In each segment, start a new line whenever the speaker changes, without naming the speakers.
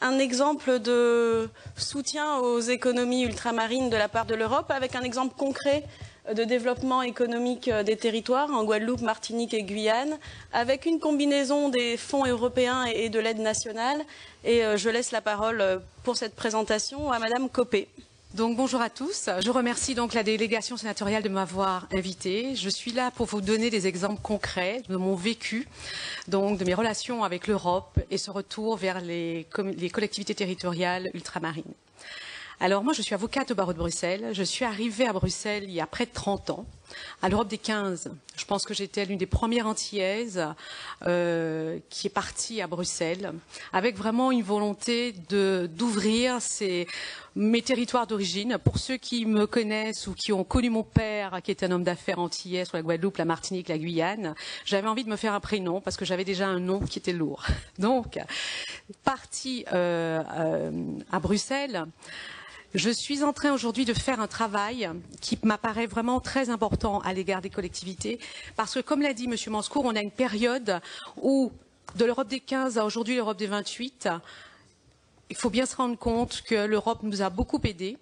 un exemple de soutien aux économies ultramarines de la part de l'Europe, avec un exemple concret de développement économique des territoires en Guadeloupe, Martinique et Guyane, avec une combinaison des fonds européens et de l'aide nationale. Et je laisse la parole pour cette présentation à Madame Copé.
Donc bonjour à tous. Je remercie donc la délégation sénatoriale de m'avoir invitée. Je suis là pour vous donner des exemples concrets de mon vécu, donc de mes relations avec l'Europe et ce retour vers les collectivités territoriales ultramarines. Alors moi je suis avocate au barreau de Bruxelles. Je suis arrivée à Bruxelles il y a près de 30 ans, à l'Europe des 15. Je pense que j'étais l'une des premières Antillaises qui est partie à Bruxelles, avec vraiment une volonté d'ouvrir mes territoires d'origine. Pour ceux qui me connaissent ou qui ont connu mon père, qui était un homme d'affaires antillais sur la Guadeloupe, la Martinique, la Guyane, j'avais envie de me faire un prénom parce que j'avais déjà un nom qui était lourd. Donc, partie à Bruxelles, je suis en train aujourd'hui de faire un travail qui m'apparaît vraiment très important à l'égard des collectivités parce que, comme l'a dit M. Manscour, on a une période où, de l'Europe des 15 à aujourd'hui l'Europe des 28, il faut bien se rendre compte que l'Europe nous a beaucoup aidés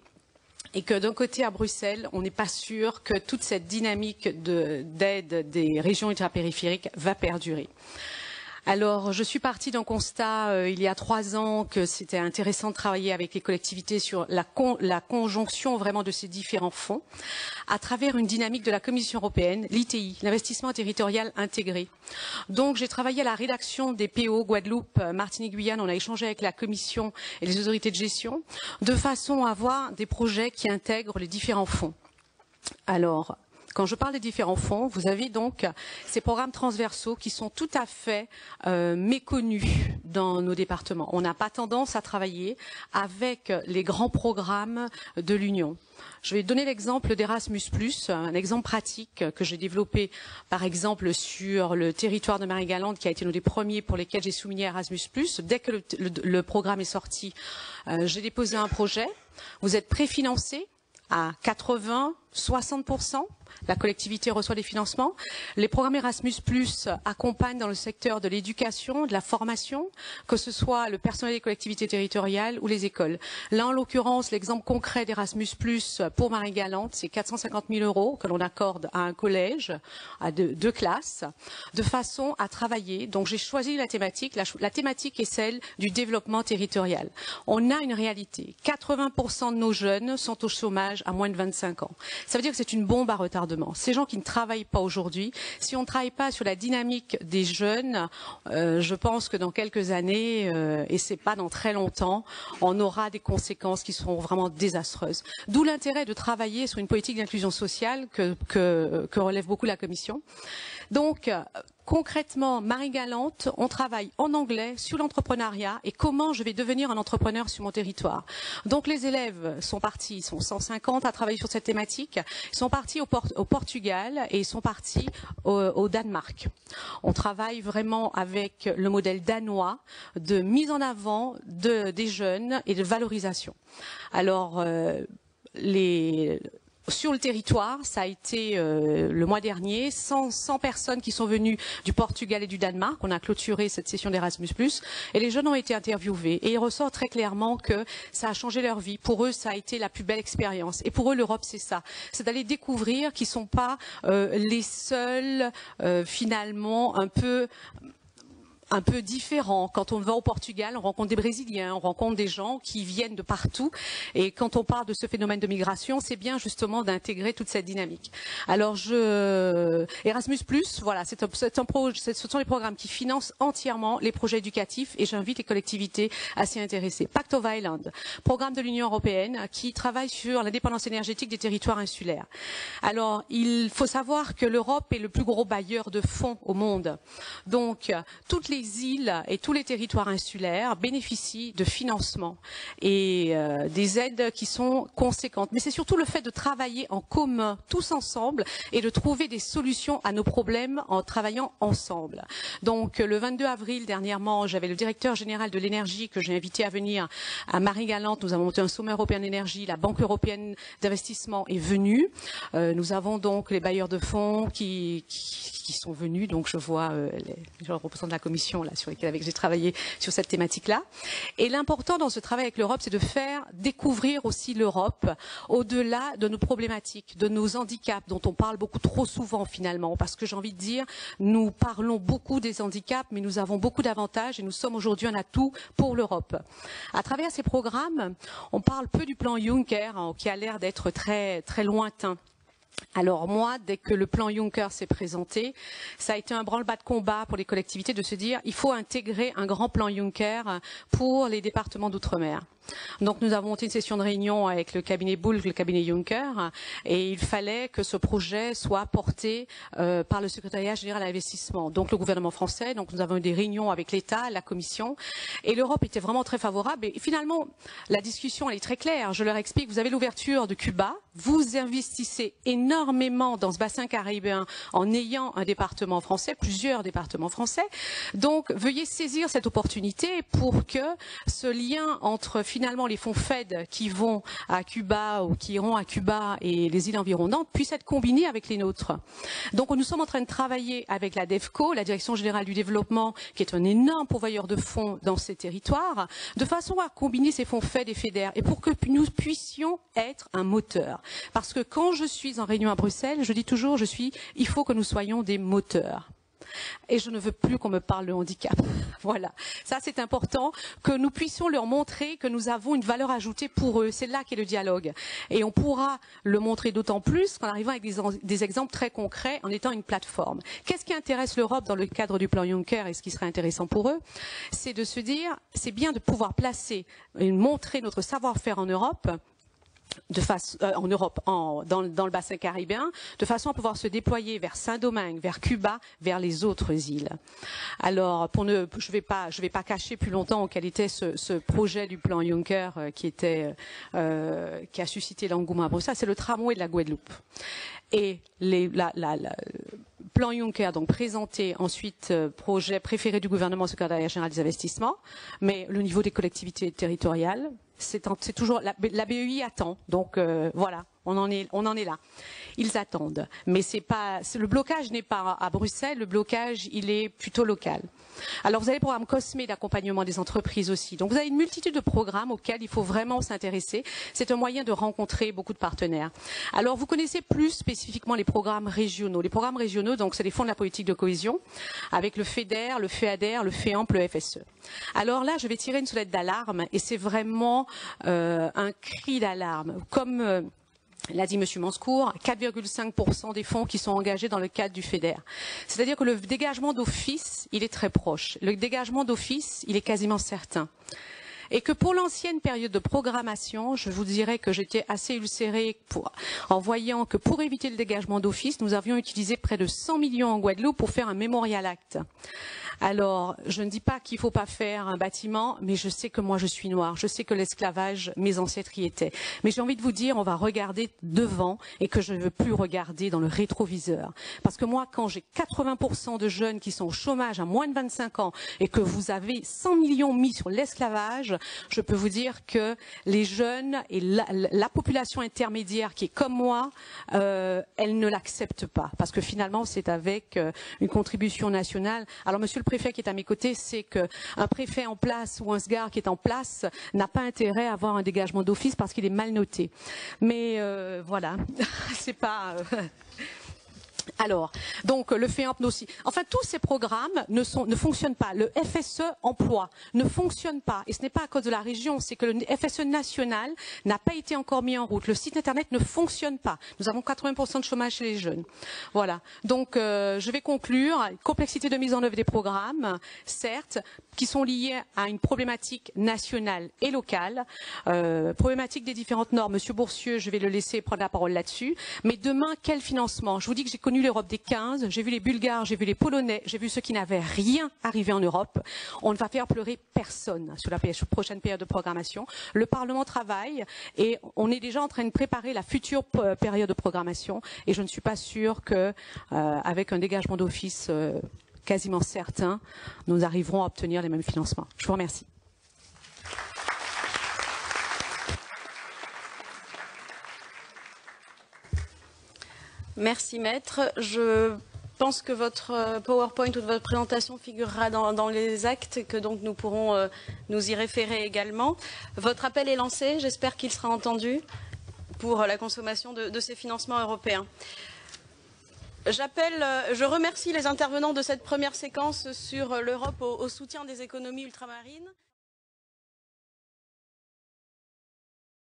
et que d'un côté à Bruxelles, on n'est pas sûr que toute cette dynamique d'aide des régions ultrapériphériques va perdurer. Alors, je suis partie d'un constat il y a 3 ans que c'était intéressant de travailler avec les collectivités sur la conjonction vraiment de ces différents fonds à travers une dynamique de la Commission européenne, l'ITI, l'investissement territorial intégré. Donc, j'ai travaillé à la rédaction des PO Guadeloupe, Martinique, Guyane. On a échangé avec la Commission et les autorités de gestion de façon à avoir des projets qui intègrent les différents fonds. Alors, quand je parle des différents fonds, vous avez donc ces programmes transversaux qui sont tout à fait méconnus dans nos départements. On n'a pas tendance à travailler avec les grands programmes de l'Union. Je vais donner l'exemple d'Erasmus+, un exemple pratique que j'ai développé par exemple sur le territoire de Marie-Galante qui a été l'un des premiers pour lesquels j'ai soumis Erasmus+. Dès que le programme est sorti, j'ai déposé un projet. Vous êtes préfinancé à 80-60%. La collectivité reçoit des financements. Les programmes Erasmus+ accompagnent dans le secteur de l'éducation, de la formation, que ce soit le personnel des collectivités territoriales ou les écoles. Là, en l'occurrence, l'exemple concret d'Erasmus+ pour Marie-Galante, c'est 450 000 € que l'on accorde à un collège, à deux classes, de façon à travailler. Donc, j'ai choisi la thématique. La thématique est celle du développement territorial. On a une réalité. 80% de nos jeunes sont au chômage à moins de 25 ans. Ça veut dire que c'est une bombe à retardement. Ces gens qui ne travaillent pas aujourd'hui, si on ne travaille pas sur la dynamique des jeunes, je pense que dans quelques années, et c'est pas dans très longtemps, on aura des conséquences qui seront vraiment désastreuses. D'où l'intérêt de travailler sur une politique d'inclusion sociale que relève beaucoup la Commission. Donc, concrètement, Marie-Galante, on travaille en anglais sur l'entrepreneuriat et comment je vais devenir un entrepreneur sur mon territoire. Donc les élèves sont partis, ils sont 150 à travailler sur cette thématique, ils sont partis au Portugal et ils sont partis au Danemark. On travaille vraiment avec le modèle danois de mise en avant des jeunes et de valorisation. Alors, sur le territoire, ça a été le mois dernier, 100 personnes qui sont venues du Portugal et du Danemark. On a clôturé cette session d'Erasmus+, et les jeunes ont été interviewés. Et il ressort très clairement que ça a changé leur vie. Pour eux, ça a été la plus belle expérience. Et pour eux, l'Europe, c'est ça. C'est d'aller découvrir qu'ils ne sont pas les seuls, finalement, un peu différent. Quand on va au Portugal, on rencontre des Brésiliens, on rencontre des gens qui viennent de partout. Et quand on parle de ce phénomène de migration, c'est bien justement d'intégrer toute cette dynamique. Alors, Erasmus+, voilà, ce sont les programmes qui financent entièrement les projets éducatifs et j'invite les collectivités à s'y intéresser. Pact of Island, programme de l'Union européenne qui travaille sur l'indépendance énergétique des territoires insulaires. Alors, il faut savoir que l'Europe est le plus gros bailleur de fonds au monde. Donc, toutes les îles et tous les territoires insulaires bénéficient de financements et des aides qui sont conséquentes. Mais c'est surtout le fait de travailler en commun, tous ensemble, et de trouver des solutions à nos problèmes en travaillant ensemble. Donc le 22 avril dernièrement, j'avais le directeur général de l'énergie que j'ai invité à venir à Marie-Galante. Nous avons monté un sommet européen d'énergie. La Banque européenne d'investissement est venue. Nous avons donc les bailleurs de fonds qui sont venus. Donc je vois les représentants de la Commission commissions là, sur lesquelles j'ai travaillé sur cette thématique-là. Et l'important dans ce travail avec l'Europe, c'est de faire découvrir aussi l'Europe au-delà de nos problématiques, de nos handicaps, dont on parle beaucoup trop souvent finalement, parce que j'ai envie de dire, nous parlons beaucoup des handicaps, mais nous avons beaucoup d'avantages et nous sommes aujourd'hui un atout pour l'Europe. À travers ces programmes, on parle peu du plan Juncker, qui a l'air d'être très, très lointain. Alors moi, dès que le plan Juncker s'est présenté, ça a été un branle-bas de combat pour les collectivités de se dire il faut intégrer un grand plan Juncker pour les départements d'outre-mer. Donc nous avons monté une session de réunion avec le cabinet Bulc, le cabinet Juncker, et il fallait que ce projet soit porté par le secrétariat général à l'investissement, donc le gouvernement français. Donc nous avons eu des réunions avec l'État, la Commission, et l'Europe était vraiment très favorable. Et finalement, la discussion elle est très claire. Je leur explique, vous avez l'ouverture de Cuba, vous investissez énormément dans ce bassin caribéen en ayant un département français, plusieurs départements français. Donc veuillez saisir cette opportunité pour que ce lien entre finalement les fonds FED qui vont à Cuba ou qui iront à Cuba et les îles environnantes puissent être combinés avec les nôtres. Donc nous sommes en train de travailler avec la DEFCO, la Direction Générale du Développement, qui est un énorme pourvoyeur de fonds dans ces territoires, de façon à combiner ces fonds FED et FEDER et pour que nous puissions être un moteur. Parce que quand je suis en réunion à Bruxelles, je dis toujours, il faut que nous soyons des moteurs. Et je ne veux plus qu'on me parle de handicap. Voilà. Ça, c'est important que nous puissions leur montrer que nous avons une valeur ajoutée pour eux. C'est là qu'est le dialogue. Et on pourra le montrer d'autant plus qu'en arrivant avec des exemples très concrets, en étant une plateforme. Qu'est-ce qui intéresse l'Europe dans le cadre du plan Juncker et ce qui serait intéressant pour eux? C'est de se dire, c'est bien de pouvoir placer et montrer notre savoir-faire en Europe, en Europe, dans le bassin caribéen, de façon à pouvoir se déployer vers Saint-Domingue, vers Cuba, vers les autres îles. Alors, je vais pas cacher plus longtemps quel était ce projet du plan Juncker qui a suscité l'engouement à Bruxelles, c'est le tramway de la Guadeloupe. Et plan Juncker, donc présenté ensuite projet préféré du gouvernement, secrétariat général des investissements, mais le niveau des collectivités territoriales, c'est toujours la BEI attend. Donc voilà, on en est là. Ils attendent, mais le blocage n'est pas à Bruxelles, le blocage il est plutôt local. Alors vous avez le programme COSME d'accompagnement des entreprises aussi. Donc vous avez une multitude de programmes auxquels il faut vraiment s'intéresser. C'est un moyen de rencontrer beaucoup de partenaires. Alors vous connaissez plus spécifiquement les programmes régionaux. Les programmes régionaux, donc c'est les fonds de la politique de cohésion, avec le FEDER, le FEADER, le FEAMP, le FSE. Alors là, je vais tirer une sonnette d'alarme et c'est vraiment un cri d'alarme. Comme l'a dit M. Manscourt, 4,5% des fonds qui sont engagés dans le cadre du FEDER. C'est-à-dire que le dégagement d'office, il est très proche. Le dégagement d'office, il est quasiment certain. Et que pour l'ancienne période de programmation, je vous dirais que j'étais assez ulcérée en voyant que pour éviter le dégagement d'office, nous avions utilisé près de 100 millions en Guadeloupe pour faire un Memorial Act. Alors, je ne dis pas qu'il ne faut pas faire un bâtiment, mais je sais que moi je suis noire, je sais que l'esclavage, mes ancêtres y étaient. Mais j'ai envie de vous dire, on va regarder devant et que je ne veux plus regarder dans le rétroviseur. Parce que moi, quand j'ai 80% de jeunes qui sont au chômage à moins de 25 ans et que vous avez 100 millions mis sur l'esclavage, je peux vous dire que les jeunes et la population intermédiaire qui est comme moi, elle ne l'accepte pas. Parce que finalement, c'est avec une contribution nationale. Alors, monsieur le préfet qui est à mes côtés, c'est qu'un préfet en place ou un SGAR qui est en place n'a pas intérêt à avoir un dégagement d'office parce qu'il est mal noté. Mais voilà, c'est pas... Alors, donc le FEAMP aussi. Enfin, tous ces programmes ne fonctionnent pas. Le FSE emploi ne fonctionne pas. Et ce n'est pas à cause de la région, c'est que le FSE national n'a pas été encore mis en route. Le site internet ne fonctionne pas. Nous avons 80% de chômage chez les jeunes. Voilà. Donc, je vais conclure. Complexité de mise en œuvre des programmes, certes, qui sont liés à une problématique nationale et locale. Problématique des différentes normes. Monsieur Boursieux, je vais le laisser prendre la parole là-dessus. Mais demain, quel financement? Je vous dis que j'ai connu l'Europe des 15, j'ai vu les Bulgares, j'ai vu les Polonais, j'ai vu ceux qui n'avaient rien arrivé en Europe. On ne va faire pleurer personne sur la prochaine période de programmation. Le Parlement travaille et on est déjà en train de préparer la future période de programmation et je ne suis pas sûre que, avec un dégagement d'office quasiment certain, nous arriverons à obtenir les mêmes financements. Je vous remercie.
Merci maître. Je pense que votre PowerPoint ou votre présentation figurera dans les actes et que donc nous pourrons nous y référer également. Votre appel est lancé, j'espère qu'il sera entendu pour la consommation de ces financements européens. Je remercie les intervenants de cette première séquence sur l'Europe au soutien des économies ultramarines.